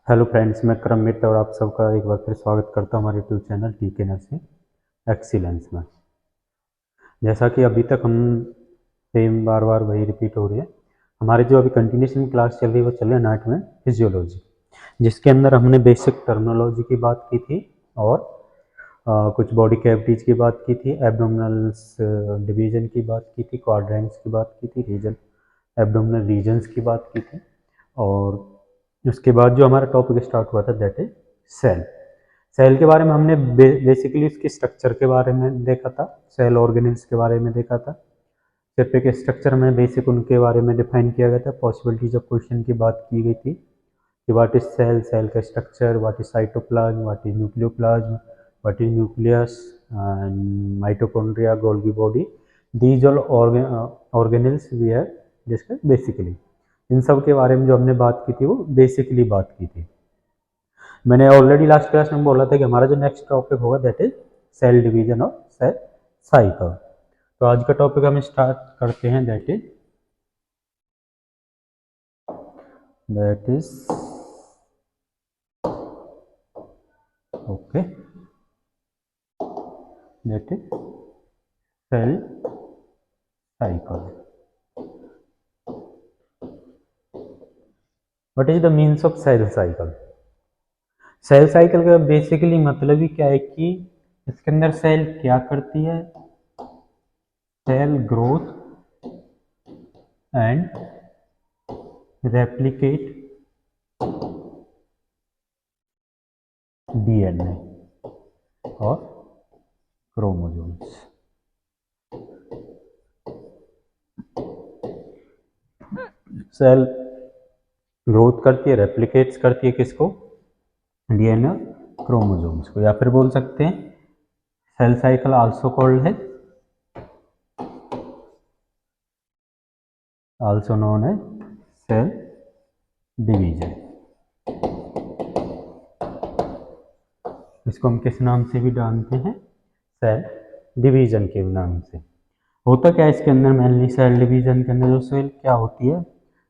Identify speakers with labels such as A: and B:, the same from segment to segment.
A: Hello friends, मैं क्रम मित्र और आप सबका एक बार फिर स्वागत करता हूं हमारे यूट्यूब चैनल टीके नर्सिंग एक्सीलेंस में। जैसा कि अभी तक हम सेम बार बार वही रिपीट हो रही है। हमारी जो अभी कंटिन्यूशन क्लास चल रही है वो चल रही है एनाटॉमी एंड फिजियोलॉजी, जिसके अंदर हमने बेसिक टर्मिनोलॉजी की बात की थी और कुछ बॉडी कैविटीज की बात की थी, एब्डोमिनल्स डिवीजन की बात की थी, क्वाड्रेंट्स की बात की थी, रीजन एब्डोमिनल रीजन्स की बात की थी। और उसके बाद जो हमारा टॉपिक स्टार्ट हुआ था दैट इज सेल। सेल के बारे में हमने बेसिकली उसके स्ट्रक्चर के बारे में देखा था, सेल ऑर्गेनेल्स के बारे में देखा था। सिर्फ एक स्ट्रक्चर में बेसिक उनके बारे में डिफाइन किया गया था, पॉसिबिलिटीज ऑफ क्वेश्चन की बात की गई थी कि व्हाट इज सेल, सेल का structure, what is cytoplasm, what is nucleoplasm, what is nucleus, mitochondria, Golgi body, these all organelles we have discuss basically. इन सब के बारे में जो हमने बात की थी वो बेसिकली बात की थी। मैंने ऑलरेडी लास्ट क्लास में बोला था कि हमारा जो नेक्स्ट टॉपिक होगा दैट इज सेल डिवीजन और सेल साइकिल। तो आज का टॉपिक हम स्टार्ट करते हैं that is okay that is cell cycle. What is the means of cell cycle? Cell cycle का बेसिकली मतलब ही क्या है कि इसके अंदर सेल क्या करती है, cell growth and replicate DNA और क्रोमोसोम्स। सेल ग्रोथ करती है, रेप्लिकेट्स करती है किसको? डीएनए क्रोमोसोम्स को। या फिर बोल सकते हैं सेल साइकिल आल्सो कॉल्ड है, आल्सो नोन है सेल डिवीजन। इसको हम किस नाम से भी जानते हैं? सेल डिवीजन के नाम से। होता क्या है इसके अंदर? मेनली सेल डिवीजन के अंदर जो सेल क्या होती है,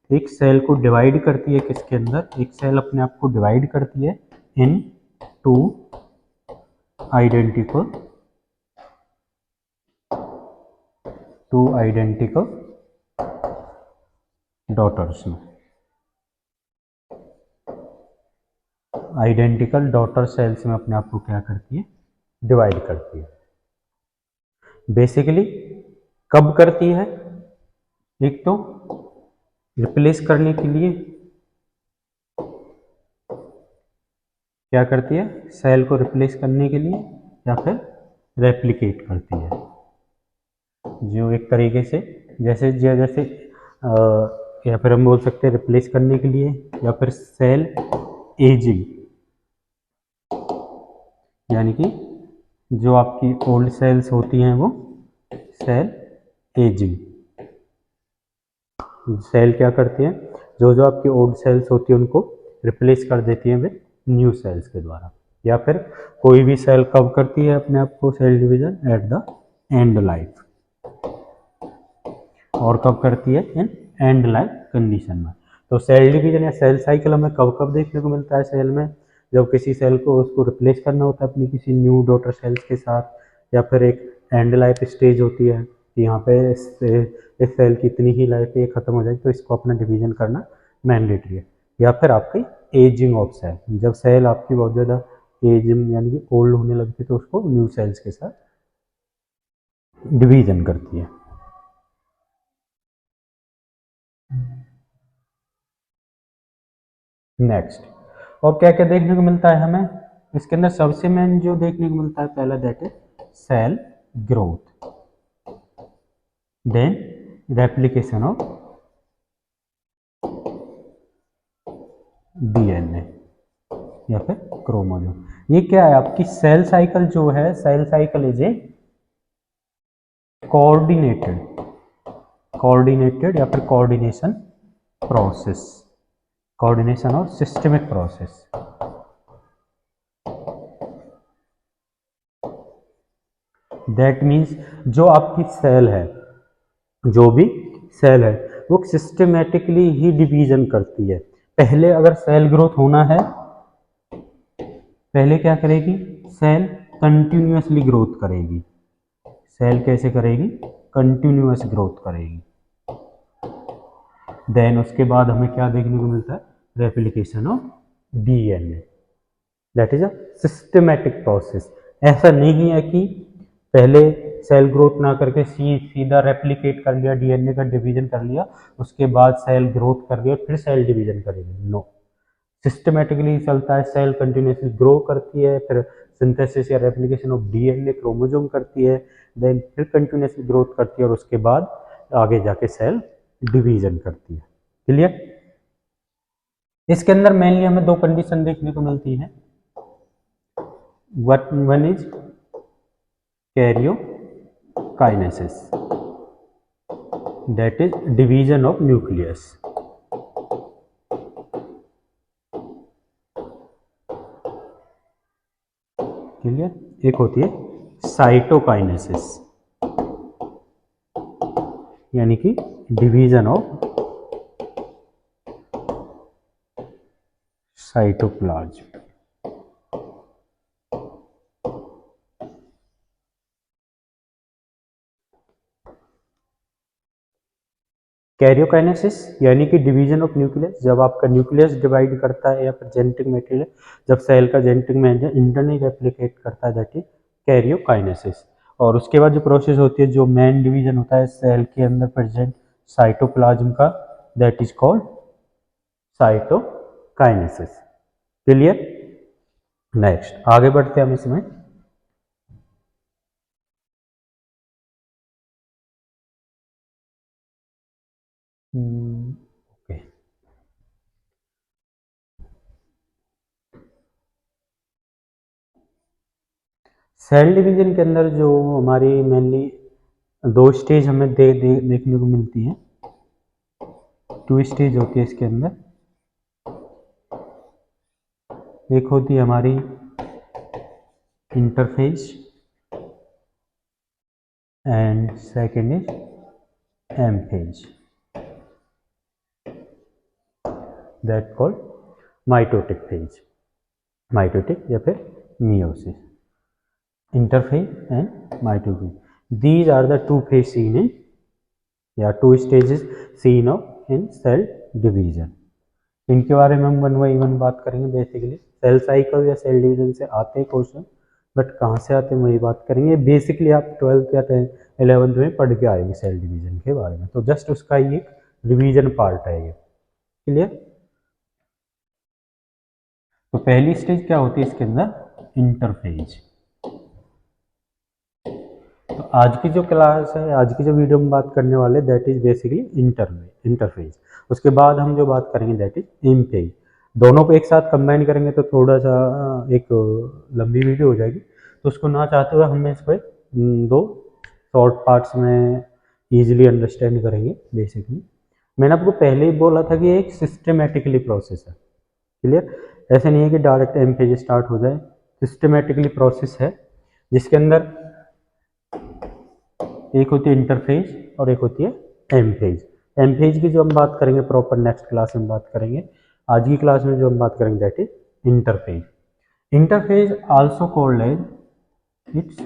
A: एक सेल को डिवाइड करती है। किसके अंदर? एक सेल अपने आप को डिवाइड करती है इन टू आइडेंटिकल डॉटर्स में। आइडेंटिकल डॉटर सेल्स में अपने आप को क्या करती है? डिवाइड करती है। बेसिकली कब करती है? एक तो रिप्लेस करने के लिए क्या करती है? सेल को रिप्लेस करने के लिए, या फिर रेप्लिकेट करती है। जो एक तरीके से जैसे जैसे या फिर हम बोल सकते हैं रिप्लेस करने के लिए, या फिर सेल एजिंग, यानी कि जो आपकी ओल्ड सेल्स होती हैं वो सेल एजिंग। सेल क्या करती हैं? जो जो आपकी ओल्ड सेल्स होती है उनको रिप्लेस कर देती हैं विद न्यू सेल्स के द्वारा। या फिर कोई भी सेल कब करती है अपने आप को cell division? At the end life. और कब करती है? इन एंड लाइफ कंडीशन में। तो सेल डिवीजन या सेल साइकिल हमें कब कब देखने को मिलता है सेल में? जब किसी सेल को उसको रिप्लेस करना होता है अपनी किसी न्यू डॉटर सेल्स के साथ, या फिर एक एंड लाइफ स्टेज होती है कि यहाँ पे इस सेल की इतनी ही लाइफ ये खत्म हो जाएगी तो इसको अपना डिवीजन करना मैंडेटरी है। या फिर आपकी एजिंग ऑफ सेल, जब सेल आपकी बहुत ज़्यादा एजिंग यानी कि ओल्ड होने लगती है तो उसको न्यू सेल्स के साथ डिवीजन करती है। नेक्स्ट, और क्या क्या देखने को मिलता है हमें इसके अंदर? सबसे मेन जो देखने को मिलता है पहला that is cell growth, then replication of DNA या फिर क्रोमोसोम। ये क्या है आपकी सेल साइकिल जो है? Cell cycle is a coordinated या फिर कोऑर्डिनेशन प्रोसेस, कोऑर्डिनेशन और सिस्टमिक प्रोसेस। दैट मीन्स जो आपकी सेल है, जो भी सेल है वो सिस्टमेटिकली ही डिवीजन करती है। पहले अगर सेल ग्रोथ होना है पहले क्या करेगी, सेल कंटिन्यूअसली ग्रोथ करेगी। सेल कैसे करेगी, कंटिन्यूअस ग्रोथ करेगी। देन उसके बाद हमें क्या देखने को मिलता है, replication of DNA. That is a systematic process. ऐसा नहीं है कि पहले सेल ग्रोथ ना करके सीधा रेप्लिकेट कर लिया, डीएनए का डिवीजन कर लिया, उसके बाद सेल ग्रोथ कर लिया फिर सेल डिवीजन करेगी। नो, सिस्टमेटिकली चलता है। सेल कंटिन्यूसली ग्रो करती है, फिर सिंथेसिस या रेप्लिकेशन ऑफ डीएनए क्रोमोसोम करती है, देन फिर कंटिन्यूसली ग्रोथ करती है और उसके बाद आगे जाके सेल डिवीजन करती है। क्लियर? इसके अंदर मेनली हमें दो कंडीशन देखने को मिलती है। One is karyokinesis, that is division of nucleus. Clear? एक होती है साइटोकाइनेसिस, यानी कि डिवीजन ऑफ साइटोप्लाज्म। कैरियोकाइनेसिस यानी कि डिवीजन ऑफ न्यूक्लियस, जब आपका न्यूक्लियस डिवाइड करता है या फिर जेनेटिक मटेरियल जब सेल का जेनेटिक मटेरियल इंटरनली रेप्लिकेट करता है, दैट इज कैरियोकाइनेसिस। और उसके बाद जो प्रोसेस होती है, जो मेन डिवीजन होता है सेल के अंदर प्रेजेंट साइटोप्लाज्म का, that is called cytokinesis. Clear? Next आगे बढ़ते हैं हम इसमें। ओके, सेल डिवीजन के अंदर जो हमारी मेनली दो स्टेज हमें देखने को मिलती हैं। टू स्टेज होती है इसके अंदर। एक होती है हमारी interphase and second is M phase, that called mitotic phase, mitotic या फिर meiosis. Interphase and mitotic, these are the two phase seen in या two stages seen of in cell division. इनके बारे में हम 1 बाय 1 बात करेंगे। बेसिकली सेल साइकिल या सेल डिवीजन से आते हैं क्वेश्चन, बट कहाँ से आते हैं वही बात करेंगे। बेसिकली आप 12th या 11th में पढ़ के आएंगे सेल डिवीजन के बारे में, तो जस्ट उसका ही एक रिवीजन पार्ट है ये। क्लियर? तो पहली स्टेज क्या होती है इसके अंदर, इंटरफेज। तो आज की जो क्लास है, आज की जो वीडियो में बात करने वाले, दैट इज बेसिकली इंटरफेज। उसके बाद हम जो बात करेंगे दैट इज एम फेज। दोनों को एक साथ कंबाइन करेंगे तो थोड़ा सा एक लंबी वीडियो हो जाएगी, तो उसको ना चाहते हुए हम इसको दो शॉर्ट पार्ट्स में इजीली अंडरस्टैंड करेंगे। बेसिकली मैंने आपको पहले ही बोला था कि एक सिस्टमेटिकली प्रोसेस है। क्लियर? ऐसे नहीं है कि डायरेक्ट एम फेज स्टार्ट हो जाए, सिस्टमेटिकली प्रोसेस है जिसके अंदर एक होती है इंटरफेज और एक होती है एम फेज। एम फेज की जो हम बात करेंगे प्रॉपर नेक्स्ट क्लास में बात करेंगे। आज की क्लास में जो हम बात करेंगे that is interphase. Interphase also called as, it's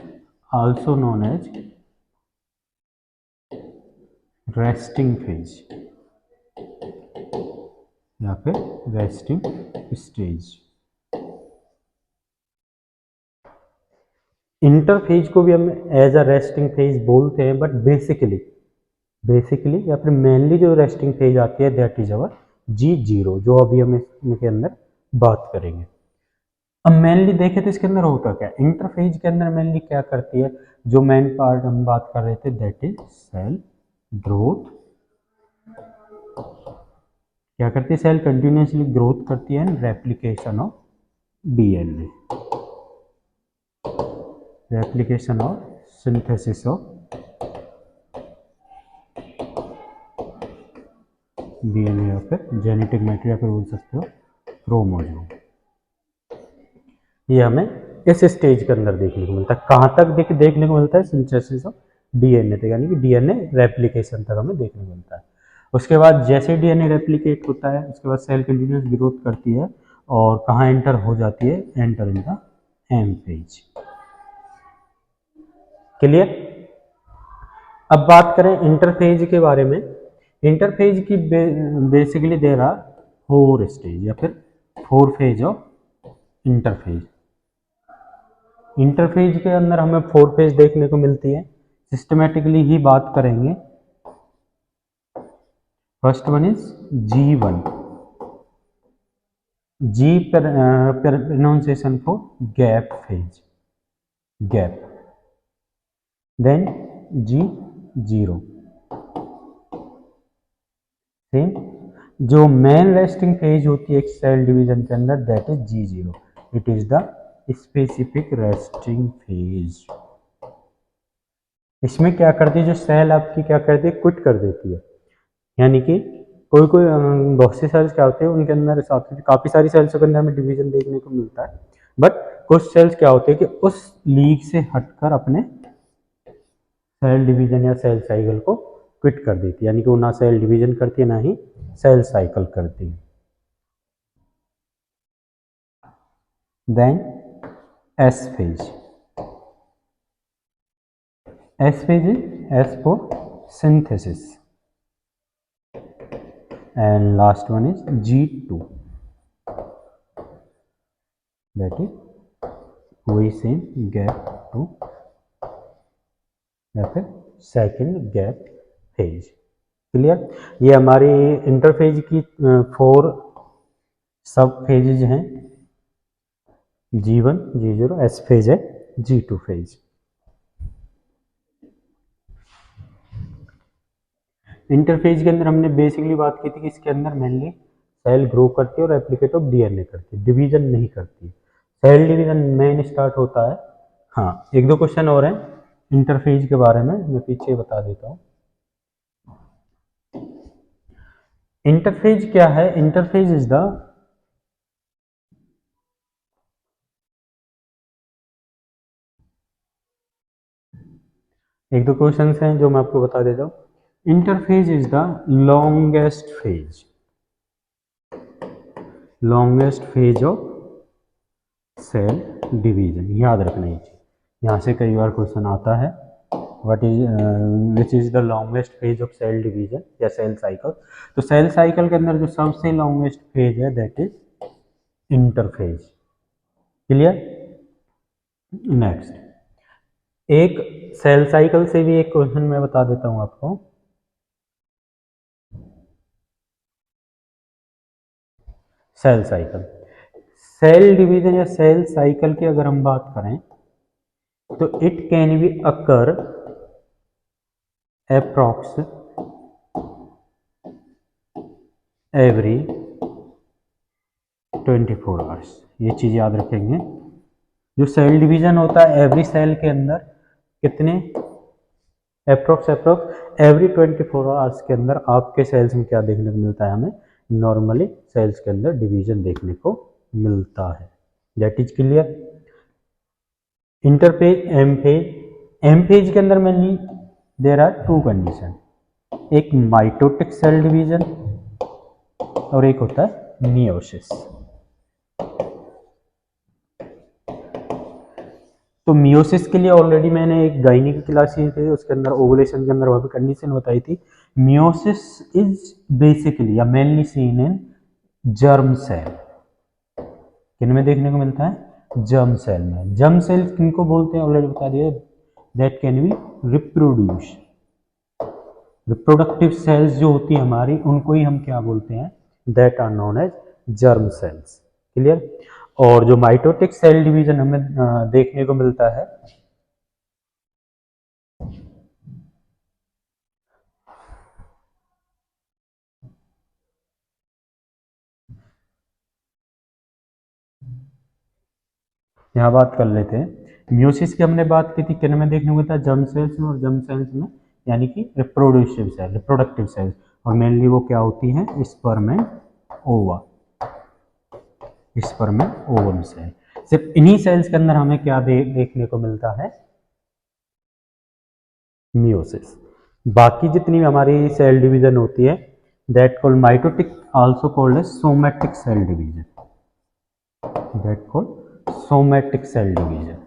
A: also known as resting phase या फिर रेस्टिंग स्टेज। इंटरफेज को भी हम एज अ रेस्टिंग फेज बोलते हैं, बट बेसिकली या फिर मेनली जो रेस्टिंग फेज आती है दैट इज अवर G0, जो अभी हम इसके अंदर बात करेंगे। अब मेनली देखें तो इसके अंदर होता क्या, इंटरफेज के अंदर मेनली क्या करती है, जो मेन पार्ट हम बात कर रहे थे दैट इज सेल ग्रोथ। क्या करती है, सेल कंटिन्यूसली ग्रोथ करती है, रेप्लिकेशन ऑफ डीएनए, रेप्लिकेशन और सिंथेसिस ऑफ डीएनए या फिर जेनेटिक मटेरियल फिर बोल सकते हो क्रोमोसोम। ये हमें इस स्टेज के अंदर देखने को मिलता है। कहाँ तक देखने को मिलता है, सिंथेसिस ऑफ डीएनए तक, यानी कि डीएनए रेप्लिकेशन तक हमें देखने को मिलता है। उसके बाद जैसे डीएनए रेप्लिकेट होता है उसके बाद सेल कंटिन्यूस ग्रोथ करती है और कहाँ एंटर हो जाती है, enter in the M phase. Clear. अब बात करें इंटरफेज के बारे में। इंटरफेज की बेसिकली दे रहा 4 स्टेज या फिर 4 फेज ऑफ इंटरफेज। इंटरफेज के अंदर हमें 4 फेज देखने को मिलती है। सिस्टमेटिकली ही बात करेंगे। First one is G1, G pronunciation for gap phase, gap. Then G0 same. जो मेन रेस्टिंग फेज होती है एक सेल डिवीजन के अंदर, that is G0, it is the specific resting phase. इसमें क्या करती है, जो सेल आपकी क्या करती है, क्विट कर देती है। यानी कि कोई कोई बहुत सी सेल्स क्या होते हैं, उनके अंदर काफ़ी सारी सेल्स के अंदर हमें डिवीजन देखने को मिलता है, बट कुछ सेल्स क्या होते हैं कि उस लीग से हटकर अपने सेल डिवीजन या सेल साइकिल को क्विट कर देती है। यानी कि वो ना सेल डिवीजन करती है ना ही सेल साइकिल करती है। Then S phase, S phase is S for synthesis, and last one is G2, that is वही सेम गैप 2 या फिर सेकेंड गैप फेज। क्लियर। ये हमारी इंटरफेज की 4 सब फेजेज हैं। G1, G0, एस फेज है, G2 फेज। इंटरफेज के अंदर हमने बेसिकली बात की थी कि इसके अंदर मेनली सेल ग्रो करती है और रेप्लिकेट ऑफ डीएनए करती है, डिवीजन नहीं करती। सेल डिवीजन मेन स्टार्ट होता है। हाँ, एक दो क्वेश्चन और हैं इंटरफेज के बारे में, मैं पीछे बता देता हूँ। इंटरफेज क्या है? इंटरफेज इज द एक दो क्वेश्चन हैं जो मैं आपको बता देता हूँ। Interphase is the longest phase, longest phase of cell division. याद रखना ये चीज, यहाँ से कई बार क्वेश्चन आता है, what is which is the longest phase of cell division या सेल साइकिल। तो सेल साइकिल के अंदर जो सबसे लॉन्गेस्ट फेज है that is interphase. Clear. Next, एक सेल साइकिल से भी एक क्वेश्चन मैं बता देता हूं आपको। सेल साइकिल, सेल डिवीजन या सेल साइकिल की अगर हम बात करें तो it can be occur approx every 24 hours. ये चीज याद रखेंगे। जो सेल डिवीजन होता है एवरी सेल के अंदर कितने, अप्रोक्स एवरी 24 आवर्स के अंदर आपके सेल्स में क्या देखने को मिलता है, हमें नॉर्मली सेल्स के अंदर डिवीजन देखने को मिलता है। That is clear. Interphase, M phase, M phase के अंदर मेनली देयर आर 2 कंडीशन, एक माइटोटिक सेल डिवीजन और एक होता है मियोसिस। तो मियोसिस के लिए ऑलरेडी मैंने एक गायनी की क्लास ही थी, उसके अंदर ओवुलेशन के अंदर वह भी कंडीशन बताई थी। मियोसिस इज बेसिकली या mainly seen in germ cell. किन में देखने को मिलता है? जर्म सेल में। जर्म सेल किनको बोलते हैं ऑलरेडी बता दिया, that can be reproduce. Reproductive cells जो होती है हमारी, उनको ही हम क्या बोलते हैं, that are known as germ cells. Clear. और जो माइटोटिक सेल डिवीजन हमें देखने को मिलता है, यहाँ बात कर लेते हैं। म्यूसिस की हमने बात की थी, किन में देखने को मिलता है? जर्म सेल्स में, और जर्म सेल्स में यानी कि रिप्रोड्यूसिव सेल, रिप्रोडक्टिव सेल्स, और मेनली वो क्या होती हैं? स्पर्म एंड ओवा, स्पर्म एंड ओवम सेल। सिर्फ इन्हीं सेल्स के अंदर हमें क्या देखने को मिलता है? मियोसिस। बाकी जितनी भी हमारी सेल डिवीजन होती है that called mitotic, also called as somatic cell division. That called somatic cell division.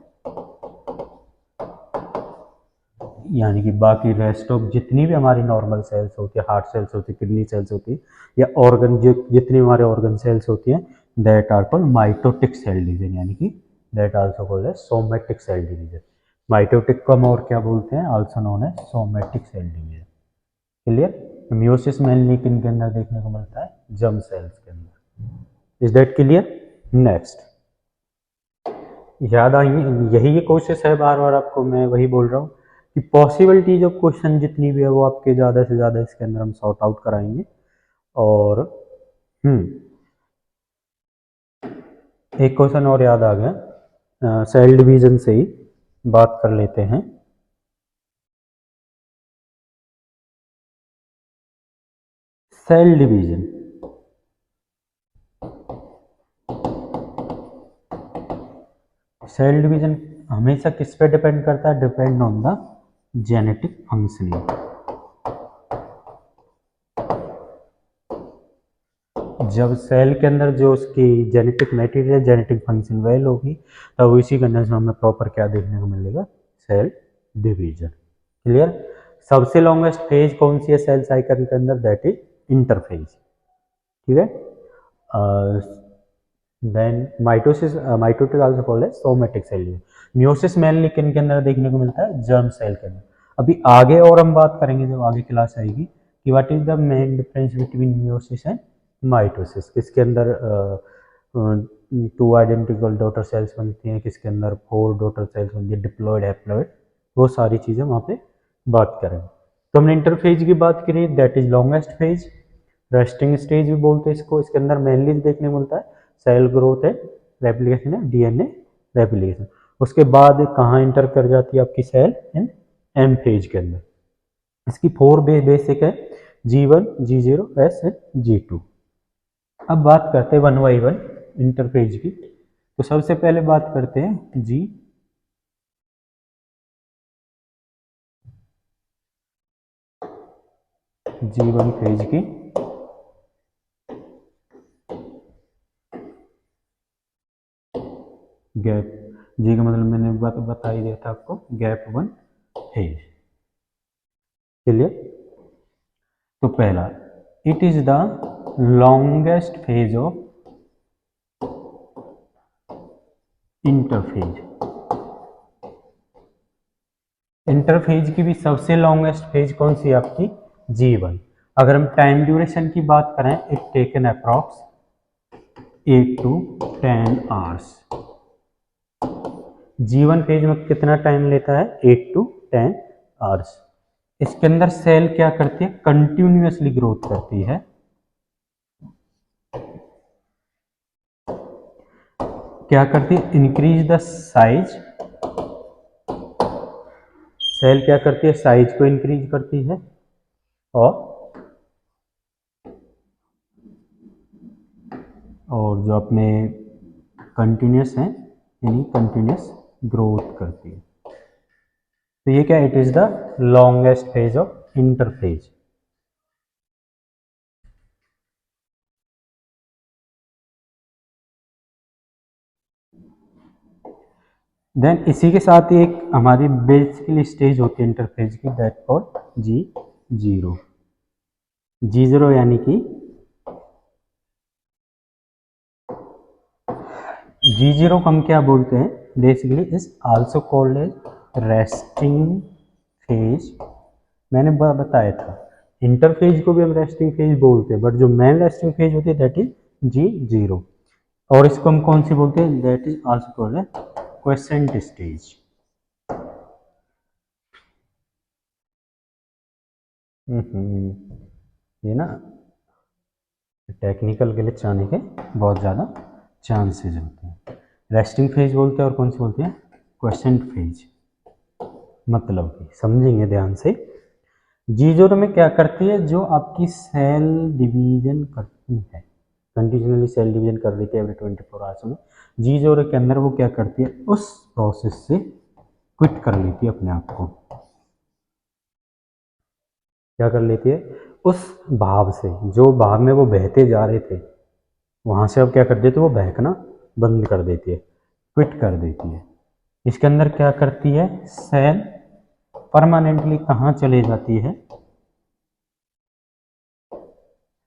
A: यानी कि बाकी रेस्ट ऑफ जितनी भी हमारी नॉर्मल सेल्स होती है, हार्ट सेल्स होती है, किडनी सेल्स होती है, या ऑर्गन जितनी हमारे ऑर्गन सेल्स होती हैं, that are called mitotic cell division, यानी कि that also called as somatic cell division. Mitotic को हम और क्या बोलते हैं, also known as somatic cell division. Clear. Meiosis mainly किन के अंदर देखने को मिलता है, जर्म सेल्स के अंदर। Is that clear. नेक्स्ट, याद आई, यही ये कोशिश है, बार बार आपको मैं वही बोल रहा हूँ कि पॉसिबिलिटीज ऑफ क्वेश्चन जितनी भी है वो आपके ज़्यादा से ज़्यादा इसके अंदर हम सॉर्ट आउट कराएंगे। और एक क्वेश्चन और याद आ गया, सेल डिवीजन से ही बात कर लेते हैं। सेल डिवीजन, सेल डिवीजन हमेशा किस पे डिपेंड करता है, depend on the genetic functioning. जब सेल के अंदर जो उसकी genetic material, genetic function well होगी, तब इसी कंडीशन में हमें प्रॉपर क्या देखने को मिलेगा, सेल डिवीजन। क्लियर। सबसे लॉन्गेस्ट फेज कौन सी है सेल साइकिल के अंदर, दैट इज इंटरफेज। ठीक है। Then mitosis, mitotic also called है somatic cell division. Meiosis mainly किन के अंदर देखने को मिलता है, जर्म सेल के अंदर। अभी आगे और हम बात करेंगे जब आगे क्लास आएगी कि what is the main difference between meiosis and mitosis. किसके अंदर टू आइडेंटिकल डॉटर सेल्स बनती हैं, किसके अंदर 4 डॉटर सेल्स बनती है, डिप्लॉयड, हैप्लॉयड, वो सारी चीज़ें वहाँ पे बात करेंगे। तो हमने इंटरफेज की बात करी, that is longest phase, resting stage भी बोलते हैं इसको। इसके अंदर मेनली देखने को मिलता है सेल ग्रोथ है, रेप्लिकेशन है, डीएनए रेप्लिकेशन। उसके बाद कहाँ इंटर कर जाती है आपकी सेल, इन एम फेज के अंदर। इसकी 4 बेसिक है, G1, G0, S and G2। अब बात करते हैं वन बाई वन इंटरफेज की। तो सबसे पहले बात करते हैं G1 फेज की। गैप, जी का मतलब मैंने बता ही दिया था आपको, गैप 1 फेज। क्लियर। तो पहला, it is the longest phase of interphase. Interphase की भी सबसे लॉन्गेस्ट फेज कौन सी है आपकी, G1। अगर हम टाइम ड्यूरेशन की बात करें, it taken approx 8 to 10 hours. G1 phase में कितना टाइम लेता है, 8 to 10 आवर्स। इसके अंदर सेल क्या करती है, कंटिन्यूअसली ग्रोथ करती है। क्या करती है, इंक्रीज द साइज। सेल क्या करती है, साइज को इंक्रीज करती है। और जो अपने कंटिन्यूस है, यानी कंटिन्यूस ग्रोथ करती है। तो ये क्या, it is the longest phase of interphase. Then इसी के साथ ही एक हमारी बेसिकली स्टेज होती है इंटरफेज की, दैट कॉल्ड G0। G0 यानी कि G0 को हम क्या बोलते हैं, basically is also called as resting phase. मैंने बताया था इंटरफेज को भी हम रेस्टिंग फेज बोलते हैं, बट जो मेन रेस्टिंग फेज होती है दैट इज G0। और इसको हम कौन सी बोलते हैं, दैट इज आल्सो कॉल्ड है क्वेसेंट स्टेज। ये ना टेक्निकल ग्लिच आने के बहुत ज़्यादा चांसेस होते हैं। रेस्टिंग फेज बोलते हैं और कौन सी बोलते हैं, क्वेसेंट फेज। मतलब कि समझेंगे ध्यान से। G0 में क्या करती है, जो आपकी सेल डिवीजन करती है, कंटिन्यूअसली सेल डिवीजन कर रही थी एवरी 24 आवर्स में, G0 के अंदर वो क्या करती है, उस प्रोसेस से क्विट कर लेती है अपने आप को। क्या कर लेती है, उस भाव से, जो भाव में वो बहते जा रहे थे वहां से अब क्या कर देते, वो बहकना बंद कर देती है, क्विट कर देती है। इसके अंदर क्या करती है, सेल परमानेंटली कहाँ चले जाती है,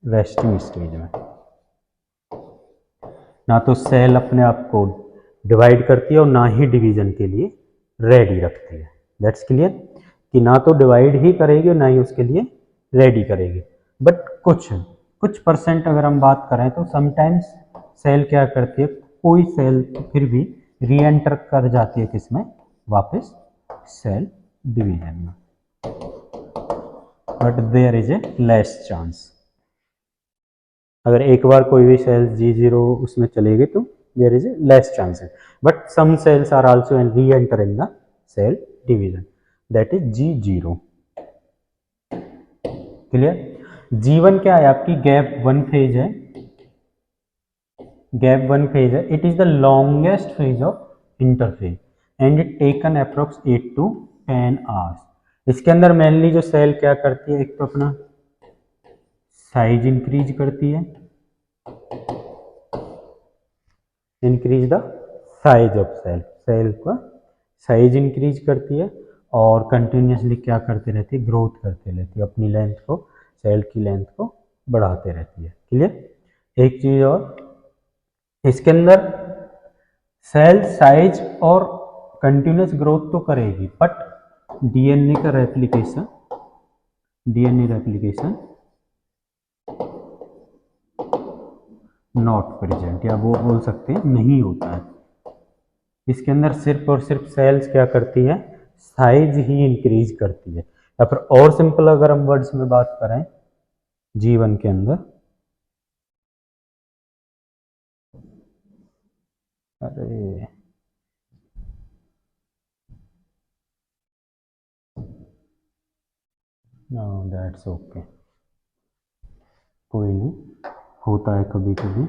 A: रेस्टिंग स्टेज में। ना तो सेल अपने आप को डिवाइड करती है और ना ही डिवीजन के लिए रेडी रखती है। दैट्स क्लियर कि ना तो डिवाइड ही करेगी और ना ही उसके लिए रेडी करेगी। बट कुछ परसेंट अगर हम बात करें तो समटाइम्स सेल क्या करती है, कोई सेल फिर भी री एंटर कर जाती है किसमें, वापस सेल डिवीजन में, but there is a less chance. अगर एक बार कोई भी सेल G0 उसमें चलेगी तो there is a less chances, but some cells are also reenter in the cell division, that is G0। Clear. G1 क्या है आपकी, गैप वन फेज है, गैप वन फेज है। It is the longest phase of interphase and it taken approx 8 to 10 hours. इसके अंदर mainly जो cell क्या करती है, एक तो अपना साइज इंक्रीज करती है, increase the size of cell, cell का साइज इंक्रीज करती है और कंटिन्यूसली क्या करते रहती है, ग्रोथ करते रहती है, अपनी लेंथ को, सेल की लेंथ को बढ़ाते रहती है। क्लियर। एक चीज और, इसके अंदर सेल साइज और कंटिन्यूस ग्रोथ तो करेगी, बट डीएनए का replication, DNA replication not present, या वो बोल सकते हैं नहीं होता है। इसके अंदर सिर्फ और सिर्फ सेल्स क्या करती है, साइज ही इंक्रीज करती है। या फिर और सिंपल अगर हम वर्ड्स में बात करें, जीवन के अंदर, अरे नो दैट्स ओके, कोई नहीं, होता है कभी कभी,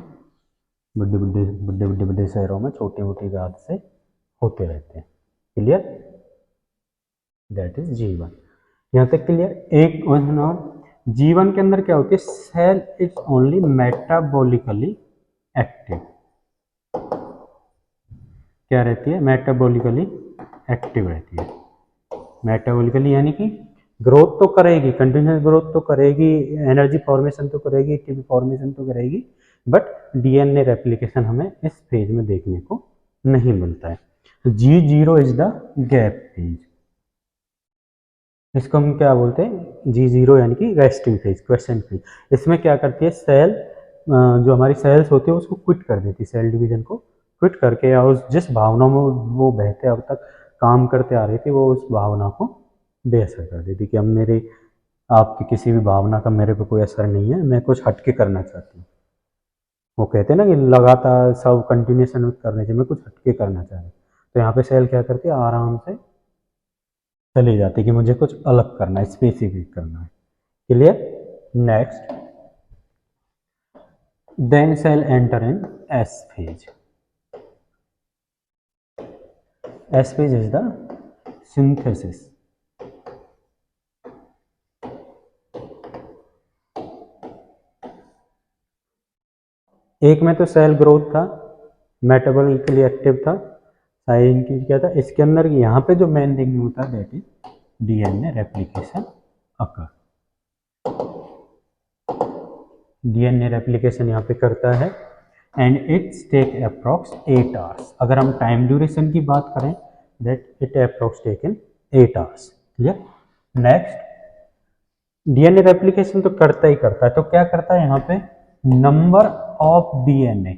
A: बड़े बड़े बड़े बड़े बड़े शहरों में छोटी मोटी बात से होते रहते हैं। क्लियर, दैट इज जीवन। यहाँ तक क्लियर। एक और, जीवन के अंदर क्या होती है, cell is only metabolically active, क्या रहती है, मेटाबॉलिकली एक्टिव रहती है। मेटाबॉलिकली यानी कि ग्रोथ तो करेगी, कंटिन्यूस ग्रोथ तो करेगी, एनर्जी फॉर्मेशन तो करेगी, एटीपी फॉर्मेशन तो करेगी, बट डीएनए रेप्लिकेशन हमें इस फेज में देखने को नहीं मिलता है। G0 is the gap phase, इसको हम क्या बोलते हैं, G0 यानी कि रेस्टिंग फेज, क्वेश्चन फेज। इसमें क्या करती है सेल, जो हमारी सेल्स होती है उसको क्विट कर देती है, सेल डिवीजन को क्विट करके, या उस जिस भावना में वो बहते अब तक काम करते आ रही थी, वो उस भावना को बेअसर कर देती कि अब मेरे आपकी किसी भी भावना का मेरे पे कोई असर नहीं है, मैं कुछ हटके करना चाहती हूँ। वो कहते हैं ना कि लगातार सब कंटिन्यूशन करने से मैं कुछ हटके करना चाह रही हूँ, तो यहाँ पे सेल क्या करती है, आराम से चली जाती है कि मुझे कुछ अलग करना है, स्पेसिफिक करना है। Clear. Next, then cell enter in S phase. S phase is the synthesis. एक में तो सेल ग्रोथ था, मेटाबॉलिकली एक्टिव था, साइज की क्या था, इसके अंदर यहाँ पे जो मेन थिंग होता है that is DNA replication occur. DNA replication यहाँ पे करता है and it's take approx 8 hours. अगर हम टाइम ड्यूरेशन की बात करें, that it approx take in 8 hours. Clear. Next, DNA replication तो करता ही करता है, तो क्या करता है यहाँ पे, number of DNA,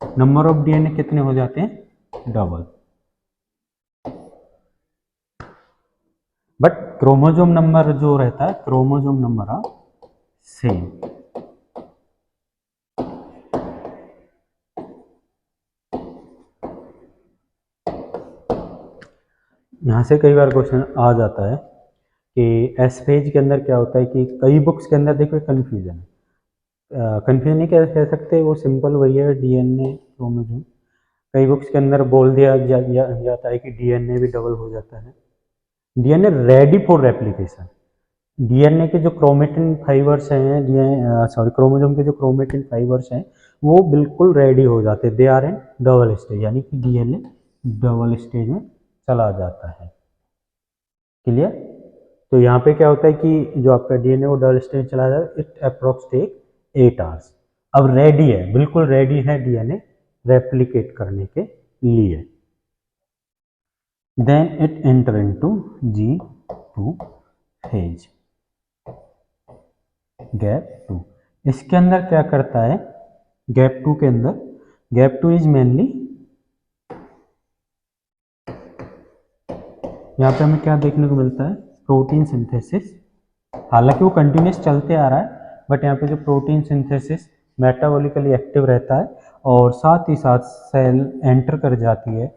A: number of DNA कितने हो जाते हैं, डबल, बट क्रोमोजोम नंबर जो रहता है, क्रोमोजोम नंबर ऑफ सेम। यहाँ से कई बार क्वेश्चन आ जाता है कि एस फेज के अंदर क्या होता है, कि कई बुक्स के अंदर देखो कंफ्यूजन है, कंफ्यूजन नहीं कह सकते, वो सिंपल वही है, डीएनए क्रोमोजोम। कई बुक्स के अंदर बोल दिया जाता है कि डीएनए भी डबल हो जाता है, DNA ready for replication, DNA के जो क्रोमेटिन फाइबर्स हैं, सॉरी क्रोमोसोम के जो क्रोमेटिन फाइबर्स हैं वो बिल्कुल रेडी हो जाते हैं, they are in double stage, यानी कि डीएनए डबल स्टेज में चला जाता है। क्लियर? तो यहाँ पे क्या होता है कि जो आपका डीएनए वो डबल स्टेज चला जाता है, इट अप्रोक्स टेक 8 आवर्स। अब रेडी है, बिल्कुल रेडी है डीएनए रेप्लिकेट करने के लिए। Then it enter into G2 phase, gap 2। इसके अंदर क्या करता है, गैप 2 के अंदर, गैप 2 इज मेनली, यहाँ पे हमें क्या देखने को मिलता है, प्रोटीन सिंथेसिस। हालांकि वो कंटिन्यूस चलते आ रहा है, बट यहाँ पे जो प्रोटीन सिंथेसिस मेटाबॉलिकली एक्टिव रहता है, और साथ ही साथ सेल एंटर कर जाती है,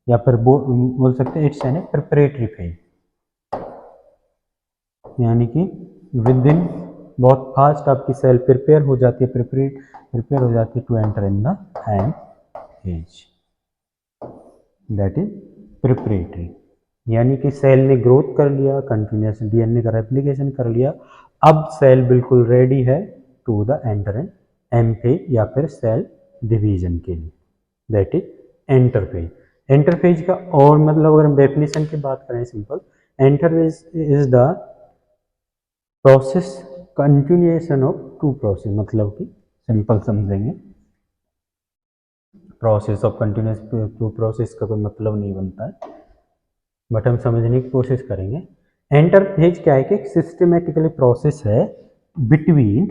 A: या फिर बोल सकते हैं इट्स एन प्रिपरेटरी फेज, यानी कि विद इन बहुत फास्ट आपकी सेल प्रिपेयर हो जाती है, प्रिपेयर हो जाती है to enter in the M phase, that is preparatory. यानी कि सेल ने ग्रोथ कर लिया, कंटिन्यूस डीएनए का रेप्लिकेशन कर लिया, अब सेल बिल्कुल रेडी है to the enter in M phase या फिर सेल डिवीजन के लिए, दैट इज एंटरफेज। एंटरफेज का और मतलब अगर हम डेफिनेशन की बात करें simple, interphase is the process continuation of two process, मतलब कि सिंपल समझेंगे, process of continuous two process का कोई मतलब नहीं बनता है, बट हम समझने की कोशिश करेंगे। एंटरफेज क्या है कि सिस्टमेटिकली प्रोसेस है बिटवीन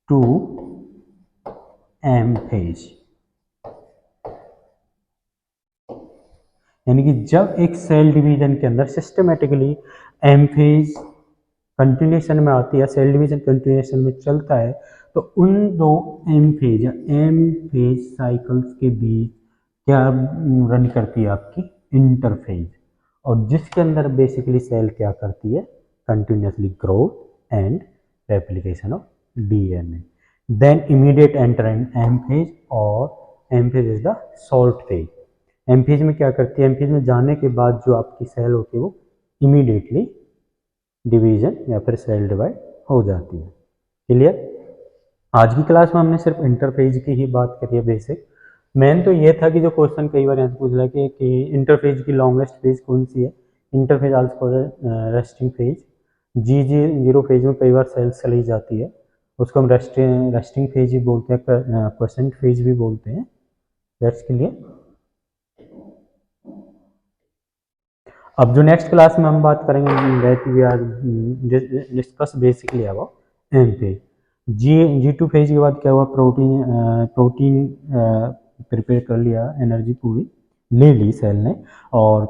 A: टू एम फेज, यानी कि जब एक सेल डिवीजन के अंदर सिस्टमेटिकली एम फेज कंटिन्यूएशन में आती है, सेल डिवीजन कंटिन्यूएशन में चलता है, तो उन दो एम फेज या एम फेज साइकिल्स के बीच क्या रन करती है आपकी इंटरफेज, और जिसके अंदर बेसिकली सेल क्या करती है, continuously growth and replication of DNA. Then immediate enter in M phase, और M phase is the salt phase. M phase में क्या करती है, एम फेज में जाने के बाद जो आपकी सेल होती है वो इमीडिएटली डिवीजन या फिर सेल डिवाइड हो जाती है। क्लियर? आज की क्लास में हमने सिर्फ इंटरफेज की ही बात करी है बेसिक। मेन तो ये था कि जो क्वेश्चन कई बार यहाँ से पूछ रहा है कि इंटरफेज की लॉन्गेस्ट फेज कौन सी है, interphase also resting phase. G0 phase में कई बार सेल्स चली जाती है, उसको हम रेस्टिंग फेज ही बोलते हैं, क्वेसेंट फेज भी बोलते हैं। That's clear. अब जो नेक्स्ट क्लास में हम बात करेंगे, that we are discuss basically about M phase. G2 phase के बाद क्या हुआ, प्रोटीन प्रिपेयर कर लिया, एनर्जी पूरी ले ली सेल ने, और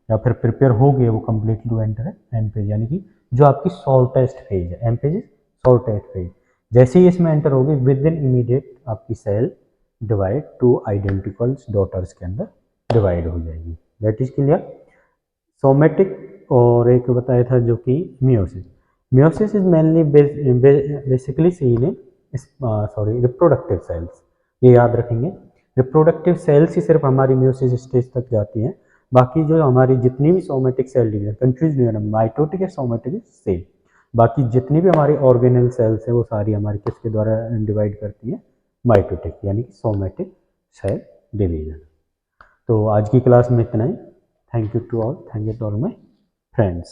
A: या फिर प्रिपेयर हो गए वो completely to enter M phase, यानी कि जो आपकी शॉर्टेस्ट फेज है, M phase is shortest phase. जैसे ही इसमें एंटर होगी, विद इन इमीडिएट आपकी cell divide two identical daughters के अंदर डिवाइड हो जाएगी। That is clear. सोमेटिक और एक बताया था जो कि meiosis. Meiosis is mainly basically seen in reproductive cells, ये याद रखेंगे। रिप्रोडक्टिव सेल्स ही सिर्फ हमारी मियोसिस स्टेज तक जाती हैं, बाकी जो हमारी जितनी भी सोमेटिक सेल डिवीजन, कंफ्यूज नहीं होना, माइटोटिक या सोमेटिक सेल, बाकी जितनी भी हमारी ऑर्गेनल सेल्स है वो सारी हमारी किसके द्वारा डिवाइड करती है, माइटोटिक, यानी कि सोमेटिक सेल डिवीजन। तो आज की क्लास में इतना ही। Thank you to all. Thank you to all my friends.